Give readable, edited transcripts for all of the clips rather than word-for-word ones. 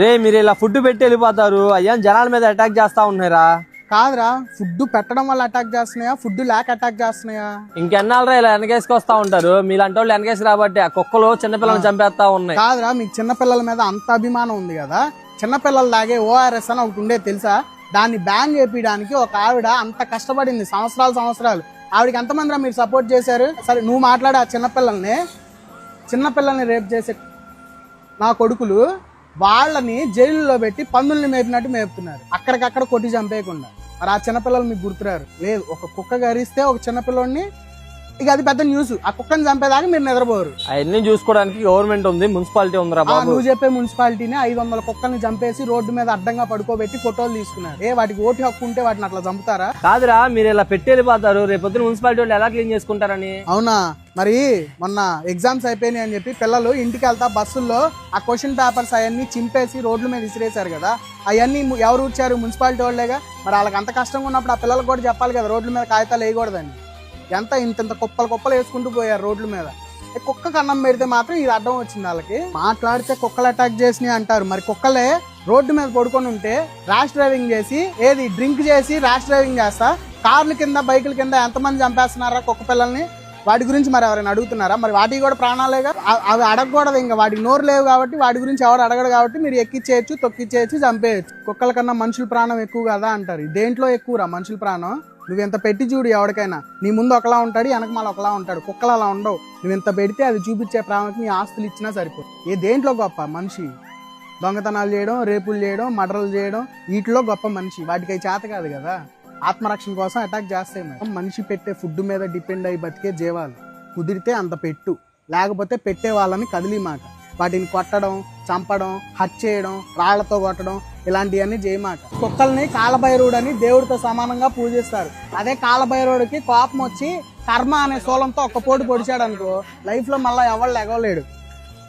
రే మీరు ఇలా ఫుడ్ పెట్టి వెళ్ళిపోతారు, అయ్యా జనాల మీద అటాక్ చేస్తా ఉన్నారా? కాదురా, ఫుడ్ పెట్టడం వల్ల అటాక్ చేస్తున్నాయా, ఫుడ్ లేక అటాక్ చేస్తున్నాయా? ఇంకెన్నాళ్ళరా ఇలా వెనకేసుకొస్తా ఉంటారు? మీలాంటి వాళ్ళు వెనకేసి రాబట్టి ఆ కుక్కలు చిన్నపిల్లలను చంపేస్తా ఉన్నాయి. కాదురా, మీకు చిన్నపిల్లల మీద అంత అభిమానం ఉంది కదా, చిన్నపిల్లల లాగే ఓఆర్ఎస్ అని ఒకటి ఉండేది తెలుసా? దాన్ని బ్యాన్ చేపించడానికి ఒక ఆవిడ అంత కష్టపడింది, సంవత్సరాలు. ఆవిడకి ఎంతమందిరా మీరు సపోర్ట్ చేశారు? సరే నువ్వు మాట్లాడే ఆ చిన్నపిల్లల్ని రేప్ చేసే నా కొడుకులు వాళ్ళని జైలులో పెట్టి పందుల్ని మేపినట్టు మేపుతున్నారు, అక్కడికక్కడ కొట్టి చంపేయకుండా. మరి ఆ చిన్నపిల్లలు మీకు గుర్తురారు? లేదు, ఒక కుక్క గరిస్తే ఒక చిన్నపిల్లని, ఇక అది పెద్ద న్యూస్. ఆ కుక్కని చంపేదాకా మీరు నిద్రపోరు. అవన్నీ చూసుకోవడానికి గవర్నమెంట్ ఉంది, మున్సిపాలిటీ ఉందిరా బాబు. నువ్వు చెప్పే మున్సిపాలిటీని 500 కుక్కల్ని చంపేసి రోడ్డు మీద అడ్డంగా పడుకోబెట్టి ఫోటోలు తీసుకున్నారు. వాటికి ఓటు హక్కు ఉంటే వాటిని అట్లా చంపుతారా? కాదురా, మీరు ఇలా పెట్టి వెళ్ళిపోతారు, రేపొద్దున మున్సిపాలిటీ వాళ్ళు ఎలా క్లీన్ చేసుకుంటారని. అవునా? మరి మొన్న ఎగ్జామ్స్ అయిపోయినాయి అని చెప్పి పిల్లలు ఇంటికి వెళ్తా బస్సుల్లో ఆ క్వశ్చన్ పేపర్స్ అవన్నీ చింపేసి రోడ్ల మీద విసిరేశారు కదా, అవన్నీ ఎవరు ఇచ్చారు? మున్సిపాలిటీ వాళ్ళేగా. మరి వాళ్ళకి అంత కష్టంగా ఉన్నప్పుడు ఆ పిల్లలకు కూడా చెప్పాలి కదా రోడ్ల మీద కాగితాలు వేయకూడదని. ఇంత కుప్పలు వేసుకుంటూ పోయారు రోడ్ల మీద. కుక్కకు అన్నం పెడితే మాత్రం ఇది అడ్డం వచ్చింది వాళ్ళకి. మాట్లాడితే కుక్కలు అటాక్ చేసినాయి అంటారు, మరి కుక్కలే రోడ్డు మీద పడుకొని ఉంటే ర్యాష్ డ్రైవింగ్ చేసి డ్రింక్ చేసి ర్యాష్ డ్రైవింగ్ చేస్తా కార్ల కింద బైకుల కింద ఎంతమంది చంపేస్తున్నారా కుక్క పిల్లల్ని? వాటి గురించి మరి ఎవరైనా అడుగుతున్నారా? మరి వాటికి కూడా ప్రాణాలేగా, అవి అడగకూడదు. ఇంకా వాటికి నోరు లేవు కాబట్టి వాటి గురించి ఎవరు అడగడు కాబట్టి మీరు ఎక్కిచ్చేయచ్చు, తొక్కిచ్చేయచ్చు, చంపేయచ్చు. కుక్కల కన్నా మనుషుల ప్రాణం ఎక్కువ కదా అంటారు. దేంట్లో ఎక్కువరా మనుషుల ప్రాణం? నువ్వు ఎంత పెట్టి చూడు, ఎవరికైనా నీ ముందు ఒకలా ఉంటాడు, వెనక మళ్ళీ ఒకలా ఉంటాడు. కుక్కలు అలా ఉండవు. నువ్వు ఎంత పెడితే అది చూపించే ప్రాణానికి నీ ఆస్తులు ఇచ్చినా సరిపోదు. దేంట్లో గొప్ప మనిషి? దొంగతనాలు చేయడం, రేపులు చేయడం, మర్డర్లు చేయడం, వీటిలో గొప్ప మనిషి. వాటికి అవి చేత కాదు కదా, ఆత్మరక్షణ కోసం అటాక్ చేస్తాయి. మనిషి పెట్టే ఫుడ్ మీద డిపెండ్ అయ్యి బతికే జీవాలు. కుదిరితే అంత పెట్టు, లేకపోతే పెట్టే వాళ్ళని కదిలిమాట. వాటిని కొట్టడం, చంపడం, హట్ చేయడం, రాళ్లతో కొట్టడం ఇలాంటివన్నీ చేయమాట. కుక్కల్ని కాలభైరవుడని దేవుడితో సమానంగా పూజిస్తారు. అదే కాలభైరవుడికి కోపం వచ్చి కర్మ అనే శూలంతో ఒక్క పోటు పొడిచాడు అనుకో, లైఫ్ లో మళ్ళీ ఎవరు ఎగవలేడు.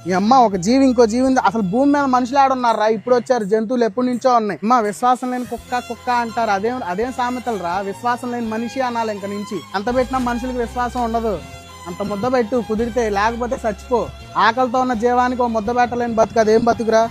ఈ అమ్మ ఒక జీవి ఇంకో జీవి అసలు భూమి మీద మనుషులు ఆడున్నారా? ఇప్పుడు వచ్చారు, జంతువులు ఎప్పటి నుంచో ఉన్నాయి. అమ్మ విశ్వాసం లేని కుక్క అంటారు, అదేం సామెతలు రా? విశ్వాసం లేని మనిషి అనాలి ఇంక నుంచి. అంత పెట్టినా మనుషులకు విశ్వాసం ఉండదు. అంత ముద్ద పెట్టు కుదిరితే, లేకపోతే చచ్చిపో. ఆకలితో ఉన్న జీవానికి ఓ ముద్ద పెట్టలేని బతుకు, అదేం బతుకురా?